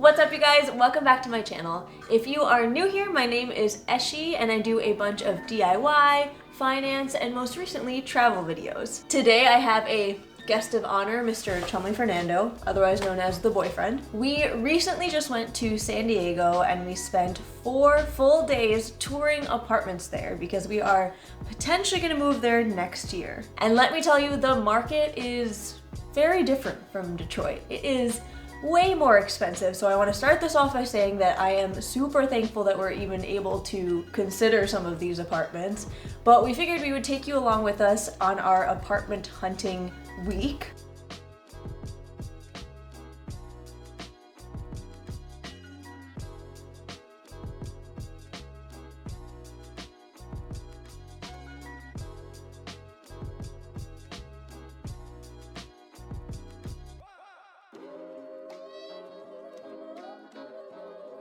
What's up, you guys? Welcome back to my channel. If you are new here, my name is Eshi and I do a bunch of DIY, finance, and most recently travel videos. Today I have a guest of honor, Mr. Chumley Fernando, otherwise known as the boyfriend. We recently just went to San Diego and we spent 4 full days touring apartments there because we are potentially going to move there next year. And let me tell you, the market is very different from Detroit. It is way more expensive. So I want to start this off by saying that I am super thankful that we're even able to consider some of these apartments, but we figured we would take you along with us on our apartment hunting week.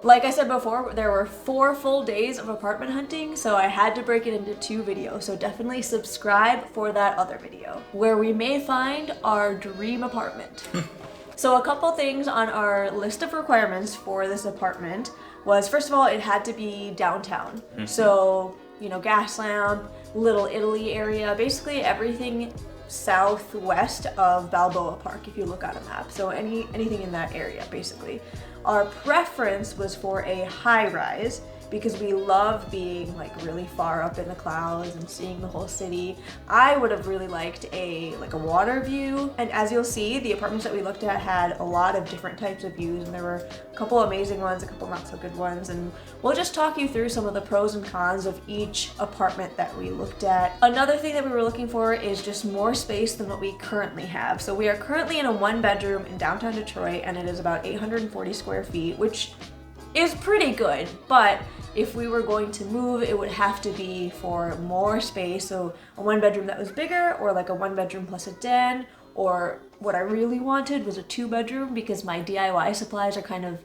Like I said before, there were 4 full days of apartment hunting, so I had to break it into 2 videos, so definitely subscribe for that other video, where we may find our dream apartment. So a couple things on our list of requirements for this apartment was, first of all, it had to be downtown. So, you know, Gaslamp, Little Italy area, basically everything southwest of Balboa Park if you look on a map. So anything in that area, basically. Our preference was for a high-rise because we love being like really far up in the clouds and seeing the whole city. I would have really liked a water view, and as you'll see, the apartments that we looked at had a lot of different types of views, and there were a couple amazing ones, a couple not so good ones, and we'll just talk you through some of the pros and cons of each apartment that we looked at. Another thing that we were looking for is just more space than what we currently have. So we are currently in a 1-bedroom in downtown Detroit, and it is about 840 square feet, which is pretty good, but if we were going to move, it would have to be for more space. So a 1-bedroom that was bigger, or like a 1-bedroom plus a den, or what I really wanted was a 2-bedroom because my DIY supplies are kind of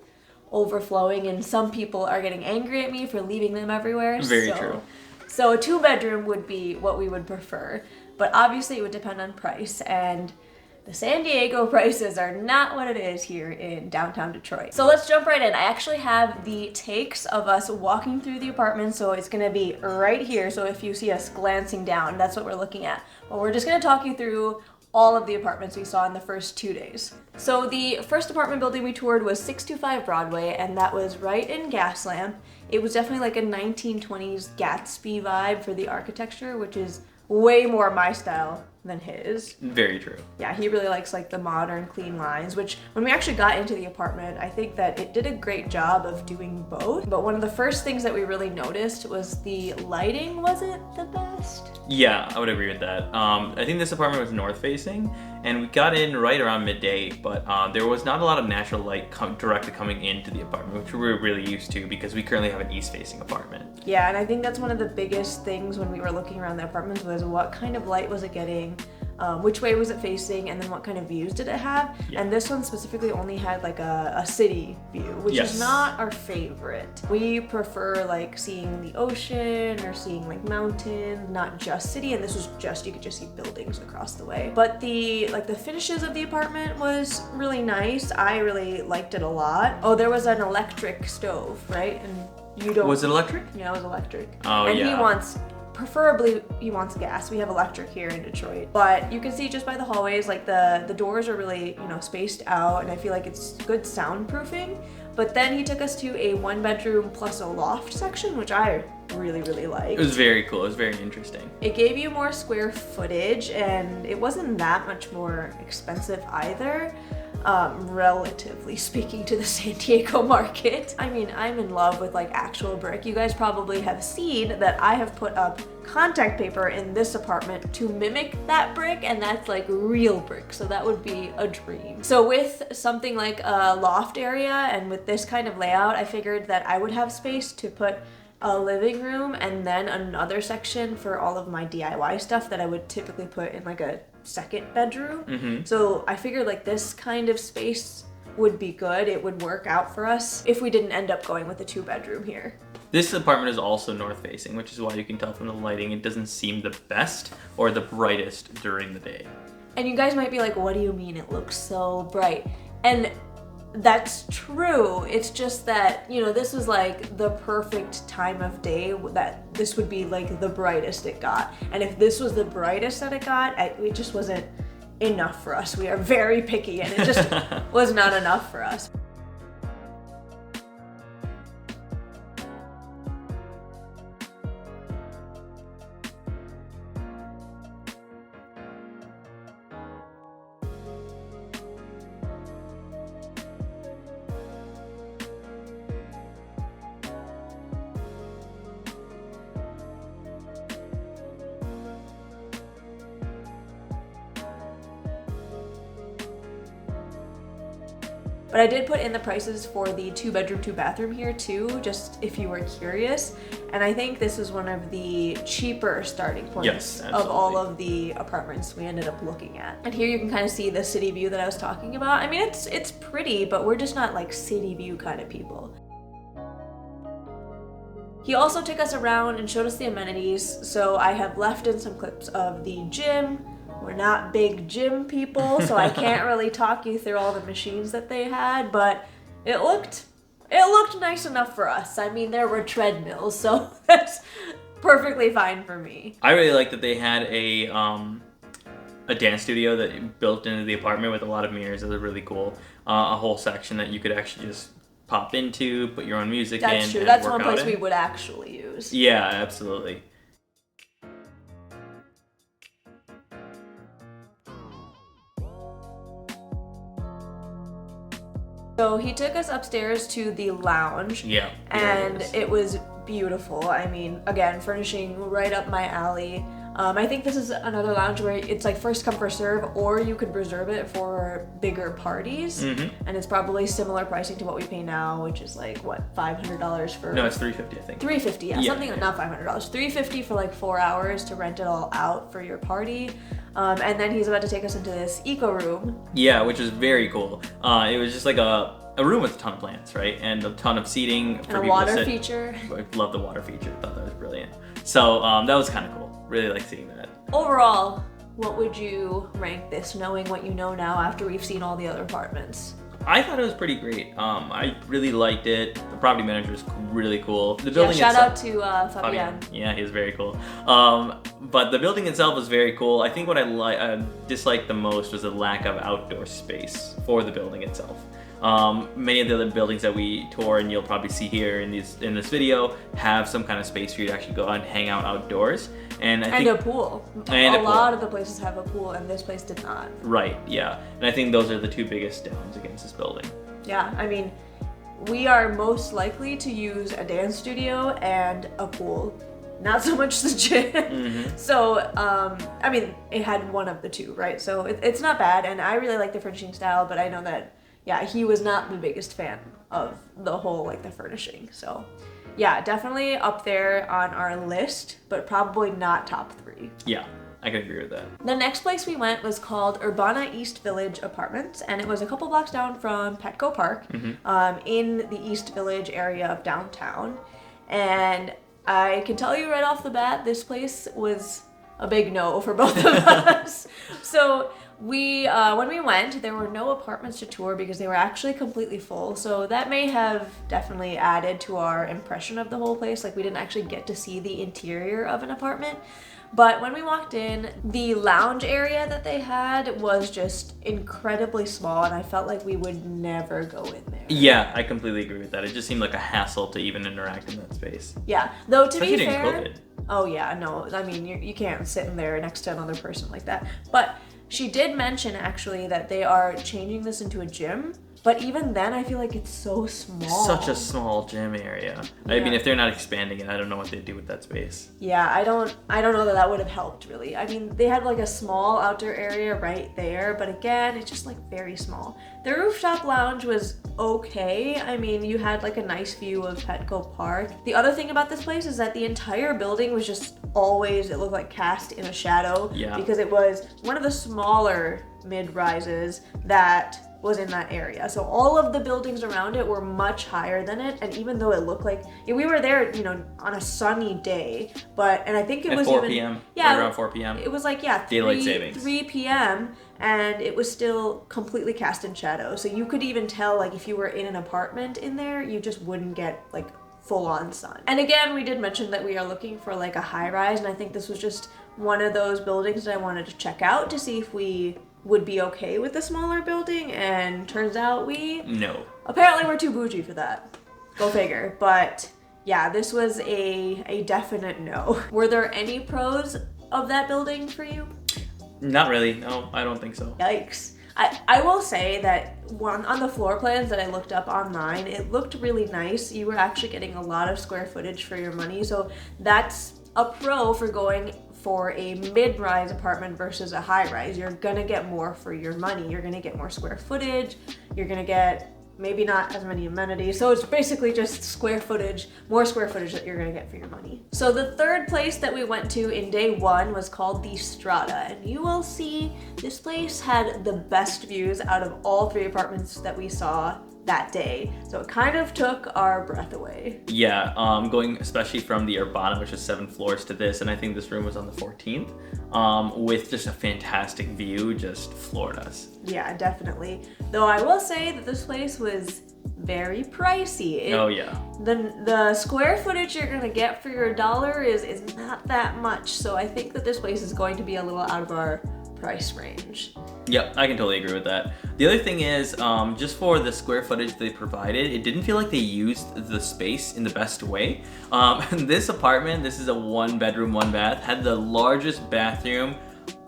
overflowing and some people are getting angry at me for leaving them everywhere. Very true. So a 2-bedroom would be what we would prefer, but obviously it would depend on price, and the San Diego prices are not what it is here in downtown Detroit. So let's jump right in. I actually have the takes of us walking through the apartment, so it's gonna be right here. So if you see us glancing down, that's what we're looking at. But we're just gonna talk you through all of the apartments we saw in the first 2 days. So the first apartment building we toured was 625 Broadway, and that was right in Gaslamp. It was definitely like a 1920s Gatsby vibe for the architecture, which is way more my style than his. Very true. Yeah, he really likes like the modern, clean lines, which when we actually got into the apartment, I think that it did a great job of doing both. But one of the first things that we really noticed was the lighting wasn't the best. Yeah, I would agree with that. I think this apartment was north facing, and we got in right around midday, but there was not a lot of natural light directly coming into the apartment, which we were really used to because we currently have an east facing apartment. Yeah, and I think that's one of the biggest things when we were looking around the apartments was what kind of light was it getting, which way was it facing, and then what kind of views did it have. Yeah. And this one specifically only had like a city view, which Yes. is not our favorite. We prefer like seeing the ocean or seeing like mountains, not just city, and this was just, you could just see buildings across the way. But the finishes of the apartment was really nice. I really liked it a lot. Oh, there was an electric stove, right? And you don't... Was it electric? Yeah, it was electric. Oh, and yeah. Preferably he wants gas. We have electric here in Detroit, but you can see just by the hallways, like the doors are really, you know, spaced out, and I feel like it's good soundproofing. But then he took us to a 1-bedroom plus a loft section, which I really liked. It was very cool. It was very interesting. It gave you more square footage, and it wasn't that much more expensive either. Relatively speaking to the San Diego market. I mean, I'm in love with like actual brick. You guys probably have seen that I have put up contact paper in this apartment to mimic that brick, and that's like real brick, so that would be a dream. So with something like a loft area and with this kind of layout, I figured that I would have space to put a living room and then another section for all of my DIY stuff that I would typically put in like a 2nd bedroom. So I figured like this kind of space would be good. It would work out for us if we didn't end up going with a 2-bedroom here. This apartment is also north facing, which is why you can tell from the lighting it doesn't seem the best or the brightest during the day. And you guys might be like, what do you mean it looks so bright? And That's true. It's just that, you know, this was like the perfect time of day that this would be like the brightest it got. And if this was the brightest that it got, it just wasn't enough for us. We are very picky and it just was not enough for us. But I did put in the prices for the 2-bedroom, 2-bathroom here too, just if you were curious. And I think this was one of the cheaper starting points of all of the apartments we ended up looking at. And here you can kind of see the city view that I was talking about. I mean, it's pretty, but we're just not like city view kind of people. He also took us around and showed us the amenities. So I have left in some clips of the gym. We're not big gym people, so I can't really talk you through all the machines that they had, but it looked nice enough for us. I mean, there were treadmills, so that's perfectly fine for me. I really like that they had a dance studio that built into the apartment with a lot of mirrors. It was really cool. A whole section that you could actually just pop into, put your own music in. That's true. That's one place we would actually use. Yeah, absolutely. So he took us upstairs to the lounge. Yeah. And it was beautiful. I mean, again, furnishing right up my alley. I think this is another lounge where it's like first come first serve, or you could reserve it for bigger parties. Mm-hmm. And it's probably similar pricing to what we pay now, which is like what, $500 for? No, it's $350, I think. $350, yeah, something not $500. $350 for like 4 hours to rent it all out for your party. And then he's about to take us into this eco room. Yeah, which is very cool. It was just like a room with a ton of plants, right? And a ton of seating for and a water feature. I love the water feature. I thought that was brilliant. So that was kind of cool. Really like seeing that. Overall, what would you rank this, knowing what you know now after we've seen all the other apartments? I thought it was pretty great. I really liked it. The property manager was really cool. The building shout itself, out to Fabian. Yeah, he was very cool. But the building itself was very cool. I think what I disliked the most was the lack of outdoor space for the building itself. Many of the other buildings that we tour, and you'll probably see here in this video, have some kind of space for you to actually go out and hang out outdoors. And I think a pool. A lot of the places have a pool, and this place did not. Right, yeah. And I think those are the two biggest downs against this building. Yeah, I mean, we are most likely to use a dance studio and a pool. Not so much the gym. Mm-hmm. So, I mean, it had one of the two, right? So it's not bad, and I really like the furnishing style, but I know that, yeah, he was not the biggest fan of the whole, like, the furnishing. So, yeah, definitely up there on our list, but probably not top 3. Yeah, I can agree with that. The next place we went was called Urbana East Village Apartments, and it was a couple blocks down from Petco Park, in the East Village area of downtown. And I can tell you right off the bat, this place was a big no for both of us. So when we went, there were no apartments to tour because they were actually completely full. So that may have definitely added to our impression of the whole place. Like, we didn't actually get to see the interior of an apartment. But when we walked in, the lounge area that they had was just incredibly small, and I felt like we would never go in there. Yeah, I completely agree with that. It just seemed like a hassle to even interact in that space. Yeah, though to be fair, COVID. Oh yeah, no, I mean, you can't sit in there next to another person like that. But she did mention actually that they are changing this into a gym. But even then, I feel like it's so small. Such a small gym area. Yeah. I mean, if they're not expanding it, I don't know what they'd do with that space. Yeah, I don't know that would have helped really. I mean, they had like a small outdoor area right there, but again, it's just like very small. The rooftop lounge was okay. I mean, you had like a nice view of Petco Park. The other thing about this place is that the entire building was just always, it looked like cast in a shadow. Yeah. Because it was one of the smaller mid-rises that was in that area. So all of the buildings around it were much higher than it. And even though it looked like, we were there, on a sunny day, and I think it was 4 p.m. Yeah. Right around 4 p.m. It was like, Daylight savings. 3 p.m. and it was still completely cast in shadow. So you could even tell, like, if you were in an apartment in there, you just wouldn't get, like, full-on sun. And again, we did mention that we are looking for, like, a high-rise, and I think this was just one of those buildings that I wanted to check out to see if we would be okay with the smaller building, and turns out No. Apparently we're too bougie for that. Go figure. But yeah, this was a definite no. Were there any pros of that building for you? Not really. No, I don't think so. Yikes. I will say that on the floor plans that I looked up online, it looked really nice. You were actually getting a lot of square footage for your money, so that's a pro for going for a mid-rise apartment versus a high-rise. You're gonna get more for your money. You're gonna get more square footage. You're gonna get maybe not as many amenities. So it's basically just more square footage that you're gonna get for your money. So the third place that we went to in day one was called the Strata. And you will see this place had the best views out of all 3 apartments that we saw that day. So it kind of took our breath away. Yeah, going especially from the Urbana, which is 7 floors, to this, and I think this room was on the 14th, with just a fantastic view, just floored us. Yeah, definitely. Though I will say that this place was very pricey. Oh yeah. The square footage you're gonna get for your dollar is not that much. So I think that this place is going to be a little out of our price range. Yep, I can totally agree with that. The other thing is, just for the square footage they provided, it didn't feel like they used the space in the best way. This apartment, this is a 1-bedroom, 1-bath, had the largest bathroom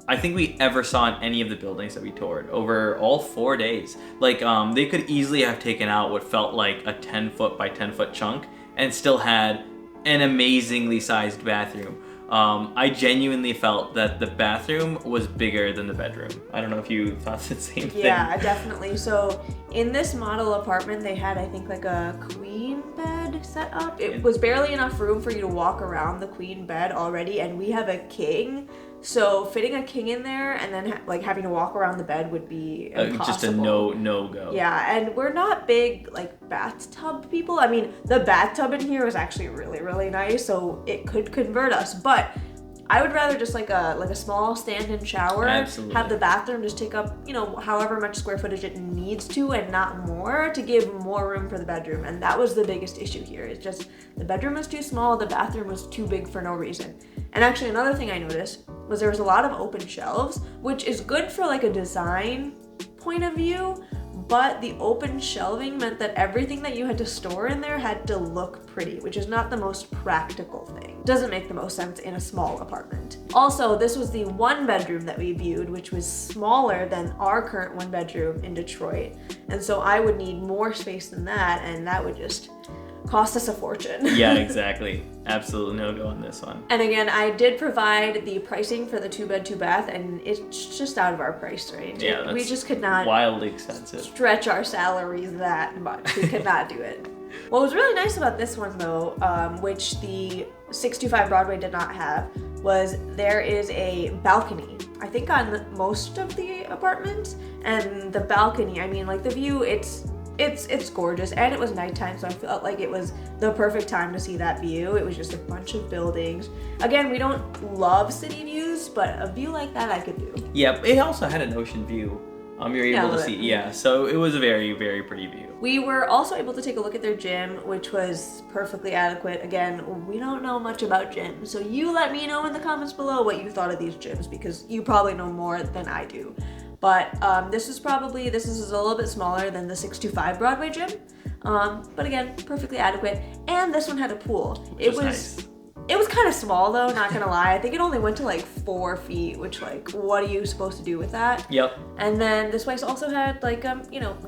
I think we ever saw in any of the buildings that we toured over all 4 days. Like, they could easily have taken out what felt like a 10-foot by 10-foot chunk and still had an amazingly sized bathroom. I genuinely felt that the bathroom was bigger than the bedroom. I don't know if you thought the same thing. Yeah, definitely. So in this model apartment, they had, I think, like a queen bed set up. It was barely enough room for you to walk around the queen bed already, and we have a king. So fitting a king in there and then having to walk around the bed would be impossible. Just a no go. Yeah, and we're not big bathtub people. I mean, the bathtub in here was actually really, really nice, so it could convert us. But I would rather just like a small stand-in shower. Absolutely. Have the bathroom just take up, however much square footage it needs to and not more, to give more room for the bedroom. And that was the biggest issue here. It's just the bedroom was too small, the bathroom was too big for no reason. And actually another thing I noticed was there was a lot of open shelves, which is good for like a design point of view, but the open shelving meant that everything that you had to store in there had to look pretty, which is not the most practical thing. Doesn't make the most sense in a small apartment. Also, this was the 1-bedroom that we viewed, which was smaller than our current 1-bedroom in Detroit. And so I would need more space than that, and that would just cost us a fortune. Yeah, exactly. Absolutely no go on this one. And again, I did provide the pricing for the 2-bed, 2-bath, and it's just out of our price range. Yeah, we just could not wildly expensive. Stretch our salaries that much. We could not do it. What was really nice about this one though, which the 625 Broadway did not have, was there is a balcony. I think on most of the apartments, and the balcony, I mean, like the view, it's gorgeous, and it was nighttime, so I felt like it was the perfect time to see that view. It was just a bunch of buildings. Again, we don't love city views, but a view like that I could do. Yeah, it also had an ocean view. You're able to see, yeah, so it was a very, very pretty view. We were also able to take a look at their gym, which was perfectly adequate. Again, we don't know much about gyms, so you let me know in the comments below what you thought of these gyms, because you probably know more than I do. But this is a little bit smaller than the 625 Broadway gym. But again, perfectly adequate. And this one had a pool. It was kind of small though, not gonna lie. I think it only went to like 4 feet, which like, what are you supposed to do with that? Yep. And then this place also had like,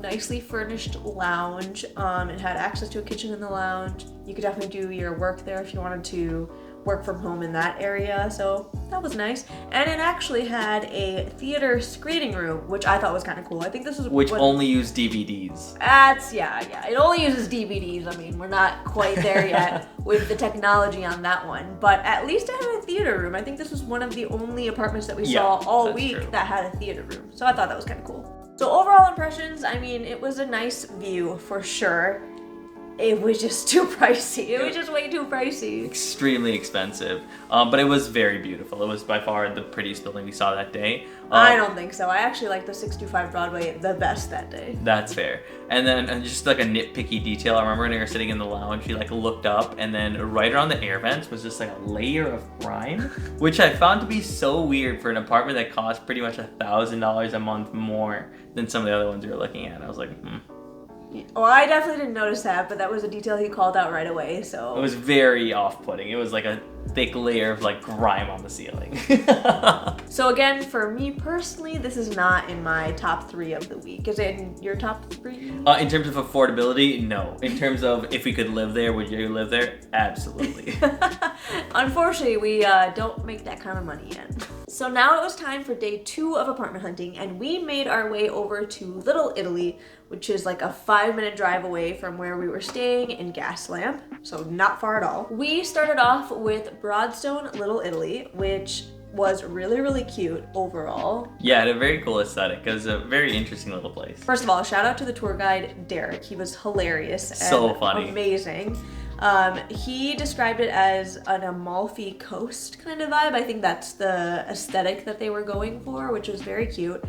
nicely furnished lounge. It had access to a kitchen in the lounge. You could definitely do your work there if you wanted to work from home in that area, so that was nice. And it actually had a theater screening room, which I thought was kind of cool. I think this is only used DVDs. It only uses DVDs. I mean, we're not quite there yet with the technology on that one, but at least it had a theater room. I think this was one of the only apartments that we saw all week that had a theater room, so I thought that was kind of cool. So overall impressions, I mean, it was a nice view for sure. It was just too pricey. It was just way too pricey. Extremely expensive, but it was very beautiful. It was by far the prettiest building we saw that day. I don't think so. I actually liked the 625 Broadway the best that day. That's fair. And then just like a nitpicky detail, I remember when we were sitting in the lounge, we like looked up and then right around the air vents was just like a layer of grime, which I found to be so weird for an apartment that cost pretty much $1,000 a month more than some of the other ones we were looking at. I was like, Well, I definitely didn't notice that, but that was a detail he called out right away, so. It was very off-putting. It was like a thick layer of like grime on the ceiling. So again, for me personally, this is not in my top 3 of the week. Is it in your top 3? In terms of affordability, no. In terms of if we could live there, would you live there? Absolutely. Unfortunately, we don't make that kind of money yet. So now it was time for day 2 of apartment hunting, and we made our way over to Little Italy, which is like a 5-minute drive away from where we were staying in Gaslamp, so not far at all. We started off with Broadstone Little Italy, which was really, really cute overall. Yeah, it had a very cool aesthetic. It was a very interesting little place. First of all, shout out to the tour guide, Derek. He was hilarious and so funny. Amazing. He described it as an Amalfi Coast kind of vibe. I think that's the aesthetic that they were going for, which was very cute.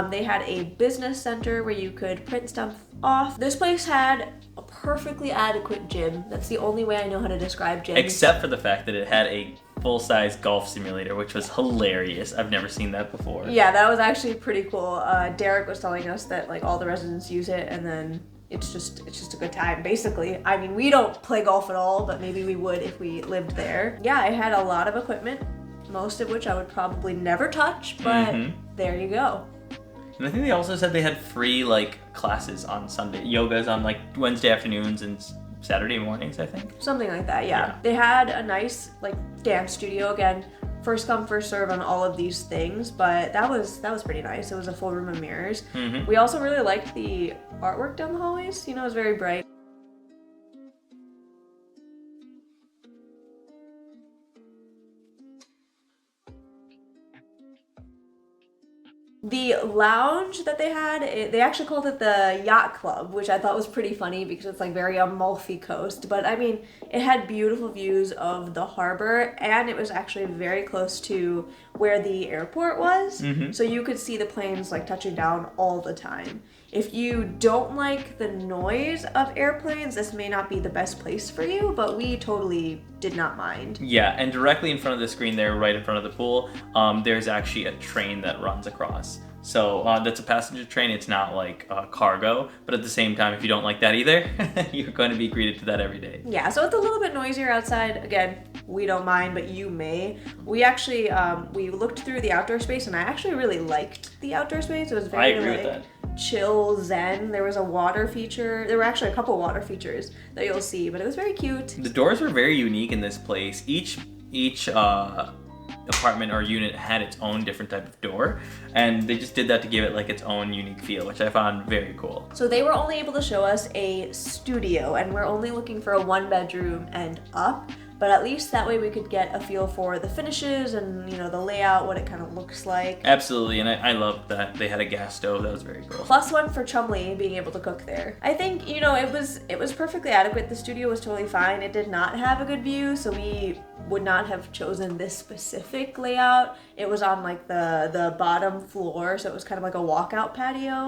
They had a business center where you could print stuff off. This place had a perfectly adequate gym. That's the only way I know how to describe gyms. Except for the fact that it had a full-size golf simulator, which was hilarious. I've never seen that before. Yeah, that was actually pretty cool. Derek was telling us that like all the residents use it, and then it's just a good time, basically. I mean, we don't play golf at all, but maybe we would if we lived there. Yeah, it had a lot of equipment, most of which I would probably never touch, but there you go. And I think they also said they had free like classes on Sunday, yogas on like Wednesday afternoons and Saturday mornings, I think. Something like that, yeah. They had a nice like dance studio. Again, first come, first serve on all of these things, but that was pretty nice. It was a full room of mirrors. We also really liked the artwork down the hallways. You know, it was very bright. The lounge that they had, they actually called it the Yacht Club, which I thought was pretty funny because it's like very Amalfi Coast. But I mean, it had beautiful views of the harbor, and it was actually very close to where the airport was. So you could see the planes like touching down all the time. If you don't like the noise of airplanes, this may not be the best place for you, but we totally did not mind. Yeah, and directly in front of the screen there, right in front of the pool, there's actually a train that runs across. So that's a passenger train. It's not like cargo, but at the same time, if you don't like that either, you're going to be greeted to that every day. Yeah, so it's a little bit noisier outside. Again, we don't mind, but you may. We actually, we looked through the outdoor space, and I actually really liked the outdoor space. It was very, I agree with that. Chill zen. There was a water feature. There were actually a couple water features that you'll see, but it was very cute. The doors were very unique in this place. Each apartment or unit had its own different type of door, and they just did that to give it like its own unique feel, which I found very cool. So they were only able to show us a studio, and we're only looking for a 1-bedroom and up. But at least that way we could get a feel for the finishes and, you know, the layout, what it kind of looks like. Absolutely, and I loved that they had a gas stove. That was very cool. +1 for Chumley being able to cook there. I think, you know, it was perfectly adequate. The studio was totally fine. It did not have a good view, so we would not have chosen this specific layout. It was on like the bottom floor, so it was kind of like a walkout patio.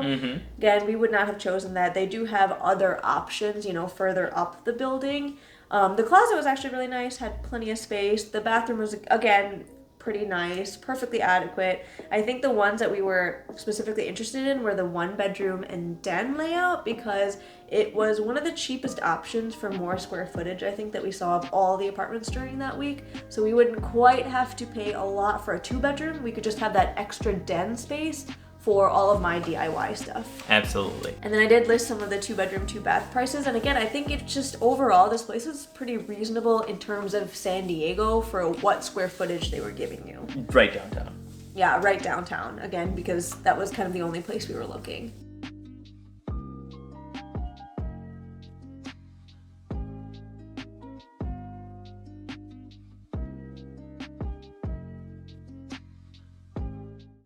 Again, we would not have chosen that. They do have other options, you know, further up the building. The closet was actually really nice, had plenty of space. The bathroom was, again, pretty nice, perfectly adequate. I think the ones that we were specifically interested in were the 1-bedroom and den layout because it was one of the cheapest options for more square footage, I think, that we saw of all the apartments during that week. So we wouldn't quite have to pay a lot for a 2-bedroom. We could just have that extra den space for all of my DIY stuff. Absolutely. And then I did list some of the 2-bedroom, 2-bath prices. And again, I think it's just overall, this place is pretty reasonable in terms of San Diego for what square footage they were giving you. Right downtown. Yeah, right downtown, again, because that was kind of the only place we were looking.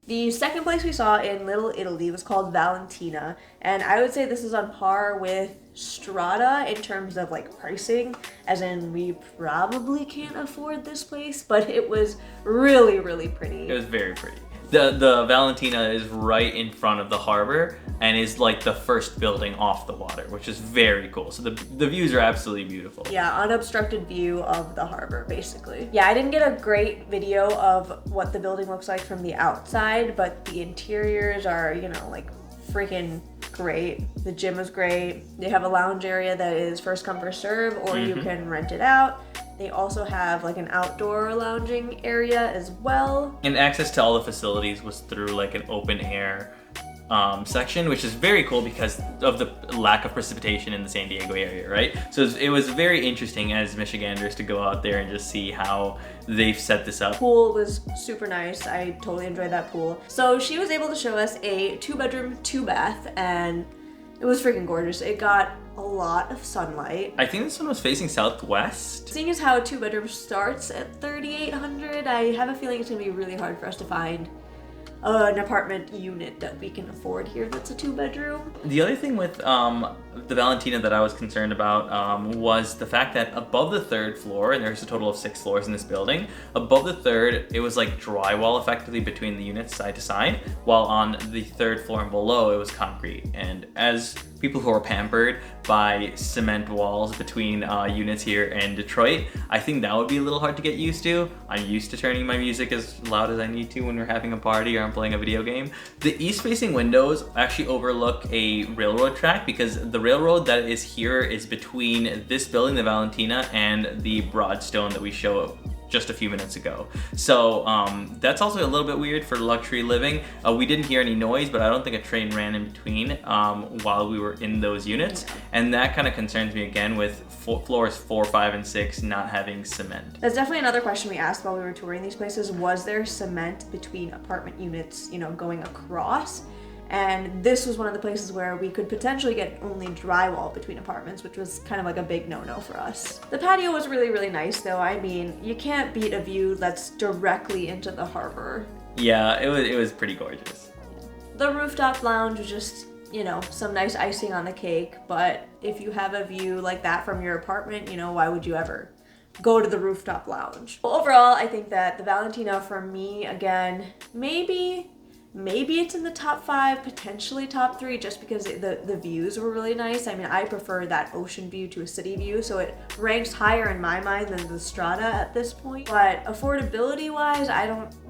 The second place we saw in Little Italy was called Valentina, and I would say this is on par with Strata in terms of like pricing, as in we probably can't afford this place, but it was really, really pretty. It was very pretty. The Valentina is right in front of the harbor and is like the first building off the water, which is very cool. So the views are absolutely beautiful. Yeah, unobstructed view of the harbor, basically. Yeah, I didn't get a great video of what the building looks like from the outside, but the interiors are, you know, like freaking great. The gym is great. They have a lounge area that is first come, first serve, or you can rent it out. They also have like an outdoor lounging area as well. And access to all the facilities was through like an open air section, which is very cool because of the lack of precipitation in the San Diego area, right? So it was very interesting as Michiganders to go out there and just see how they've set this up. Pool was super nice. I totally enjoyed that pool. So she was able to show us a 2-bedroom, 2-bath, and it was freaking gorgeous. It got a lot of sunlight. I think this one was facing southwest. Seeing as how a 2-bedroom starts at $3,800, I have a feeling it's gonna be really hard for us to find an apartment unit that we can afford here that's a 2-bedroom. The other thing with the Valentina that I was concerned about was the fact that above the 3rd floor, and there's a total of 6 floors in this building, above the 3rd, it was like drywall effectively between the units side to side, while on the 3rd floor and below, it was concrete. And as people who are pampered by cement walls between units here in Detroit, I think that would be a little hard to get used to. I'm used to turning my music as loud as I need to when we're having a party or I'm playing a video game. The east-facing windows actually overlook a railroad track because the railroad that is here is between this building, the Valentina, and the Broadstone that we showed just a few minutes ago. So that's also a little bit weird for luxury living. We didn't hear any noise, but I don't think a train ran in between while we were in those units. And that kind of concerns me again with floors 4, 5, and 6 not having cement. That's definitely another question we asked while we were touring these places. Was there cement between apartment units, you know, going across? And this was one of the places where we could potentially get only drywall between apartments, which was kind of like a big no-no for us. The patio was really, really nice though. I mean, you can't beat a view that's directly into the harbor. Yeah, it was pretty gorgeous. The rooftop lounge was just, you know, some nice icing on the cake, but if you have a view like that from your apartment, you know, why would you ever go to the rooftop lounge? Well, overall, I think that the Valentina for me, again, maybe it's in the top 5, potentially top 3, just because the views were really nice. I mean, I prefer that ocean view to a city view, so it ranks higher in my mind than the Strata at this point. But affordability wise,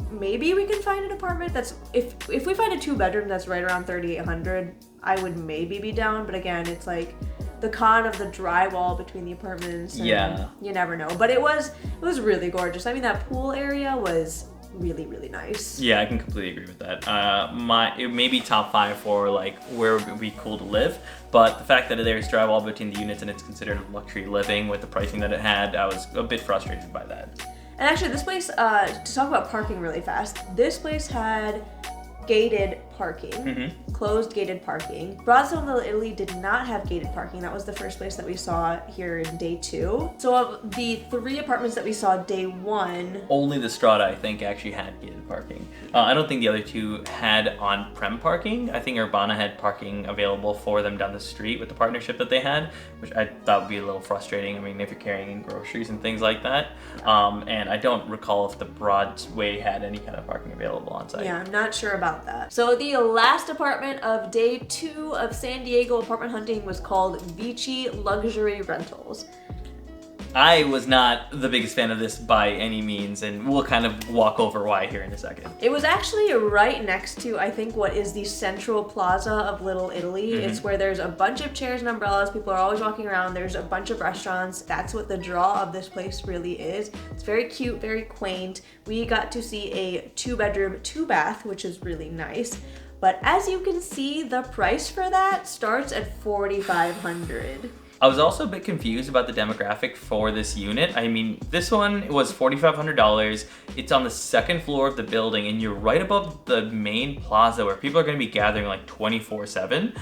maybe we can find an apartment that's, if we find a 2-bedroom that's right around $3,800, I would maybe be down. But again, it's like the con of the drywall between the apartments, and yeah, you never know. But it was really gorgeous. I mean, that pool area was really, really nice. Yeah, I can completely agree with that. It may be top 5 for like where it would be cool to live, but the fact that there's drywall between the units and it's considered luxury living with the pricing that it had, I was a bit frustrated by that. And actually this place, to talk about parking really fast, this place had gated parking, closed gated parking. Broadstone Little Italy did not have gated parking. That was the first place that we saw here in day 2. So of the 3 apartments that we saw day 1, only the Strata, I think, actually had gated parking. I don't think the other 2 had on-prem parking. I think Urbana had parking available for them down the street with the partnership that they had, which I thought would be a little frustrating. I mean, if you're carrying in groceries and things like that. And I don't recall if the Broadway had any kind of parking available on site. Yeah, I'm not sure about that. So the last apartment of day 2 of San Diego apartment hunting was called Vici Luxury Rentals. I was not the biggest fan of this by any means, and we'll kind of walk over why here in a second. It was actually right next to, I think, what is the central plaza of Little Italy. It's where there's a bunch of chairs and umbrellas. People are always walking around. There's a bunch of restaurants. That's what the draw of this place really is. It's very cute, very quaint. We got to see a 2-bedroom, 2-bath, which is really nice. But as you can see, the price for that starts at $4,500. I was also a bit confused about the demographic for this unit. I mean, this one was $4,500. It's on the 2nd floor of the building, and you're right above the main plaza where people are going to be gathering like 24/7.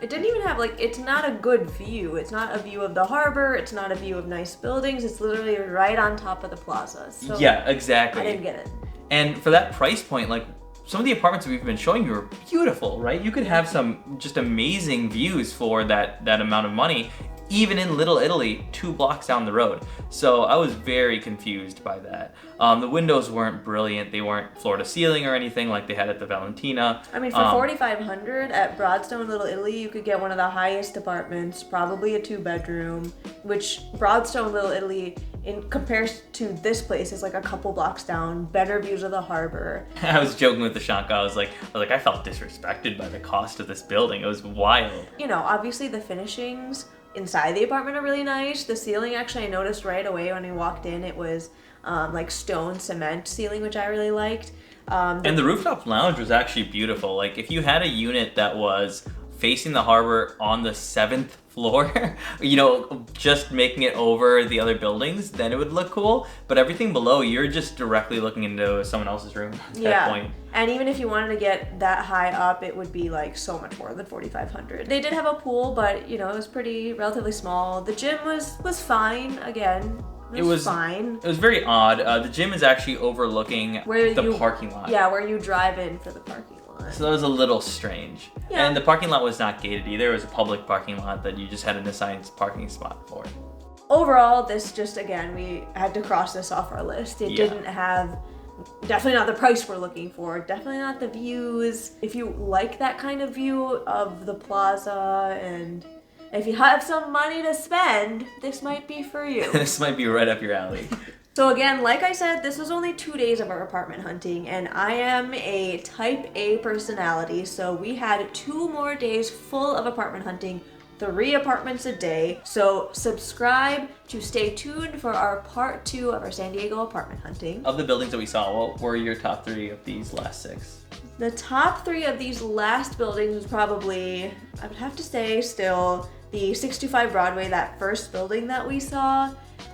It didn't even have, like, it's not a good view. It's not a view of the harbor. It's not a view of nice buildings. It's literally right on top of the plaza. So yeah, exactly. I didn't get it. And for that price point, like, some of the apartments we've been showing you are beautiful, right? You could have some just amazing views for that amount of money, even in Little Italy, 2 blocks down the road. So I was very confused by that. The windows weren't brilliant. They weren't floor to ceiling or anything like they had at the Valentina. I mean, for $4,500 at Broadstone Little Italy, you could get one of the highest apartments, probably a 2-bedroom, which Broadstone Little Italy, in compares to this place, is like a couple blocks down, better views of the harbor. I was joking with the Shanka. I was like, I felt disrespected by the cost of this building. It was wild. You know, obviously the finishings inside the apartment are really nice. The ceiling, actually, I noticed right away when we walked in, it was like stone cement ceiling, which I really liked. And the rooftop lounge was actually beautiful. Like, if you had a unit that was facing the harbor on the 7th floor, you know, just making it over the other buildings, then it would look cool. But everything below, you're just directly looking into someone else's room at that point. And even if you wanted to get that high up, it would be like so much more than $4,500. They did have a pool, but you know, it was relatively small. The gym was fine. Again, it was fine. It was very odd. The gym is actually overlooking the parking lot. Yeah, where you drive in for the parking lot. So that was a little strange. Yeah. And the parking lot was not gated either. It was a public parking lot that you just had an assigned parking spot for. Overall, this just, again, we had to cross this off our list. It didn't have, definitely not the price we're looking for, definitely not the views. If you like that kind of view of the plaza, and if you have some money to spend, this might be for you. This might be right up your alley. So again, like I said, this was only 2 days of our apartment hunting, and I am a type A personality, so we had 2 more days full of apartment hunting, 3 apartments a day. So subscribe to stay tuned for our part 2 of our San Diego apartment hunting. Of the buildings that we saw, what were your top 3 of these last 6? The top 3 of these last buildings was probably, I would have to say still, the 625 Broadway, that first building that we saw.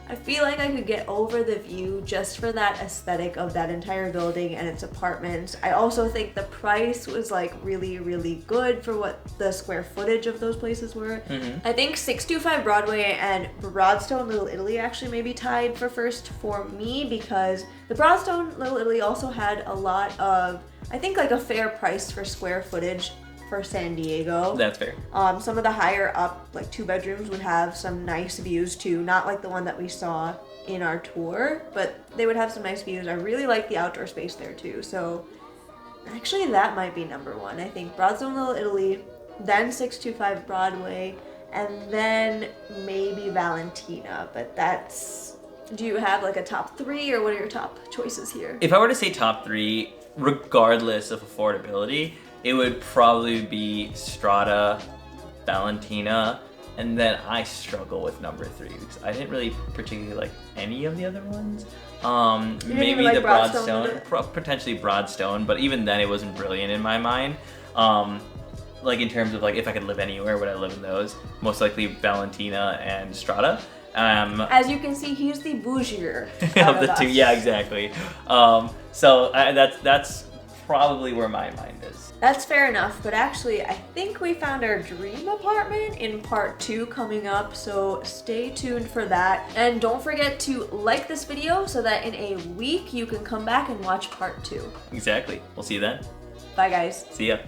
I feel like I could get over the view just for that aesthetic of that entire building and its apartments. I also think the price was like really, really good for what the square footage of those places were. I think 625 Broadway and Broadstone Little Italy actually maybe tied for first for me, because the Broadstone Little Italy also had a lot of, I think, like a fair price for square footage for San Diego. That's fair. Some of the higher up, like 2 bedrooms, would have some nice views too. Not like the one that we saw in our tour, but they would have some nice views. I really like the outdoor space there too. So actually that might be number 1. I think Broadstone Little Italy, then 625 Broadway, and then maybe Valentina. But that's, do you have like a top 3, or what are your top choices here? If I were to say top 3, regardless of affordability, it would probably be Strata, Valentina, and then I struggle with number 3 because I didn't really particularly like any of the other ones. Maybe like the Broadstone, potentially Broadstone, but even then it wasn't brilliant in my mind. Like in terms of like if I could live anywhere, would I live in those? Most likely Valentina and Strata. As you can see, he's the bougier of the 2. Yeah, exactly. So that's probably where my mind is. That's fair enough, but actually I think we found our dream apartment in part 2 coming up, so stay tuned for that. And don't forget to like this video so that in a week you can come back and watch part 2. Exactly. We'll see you then. Bye guys. See ya.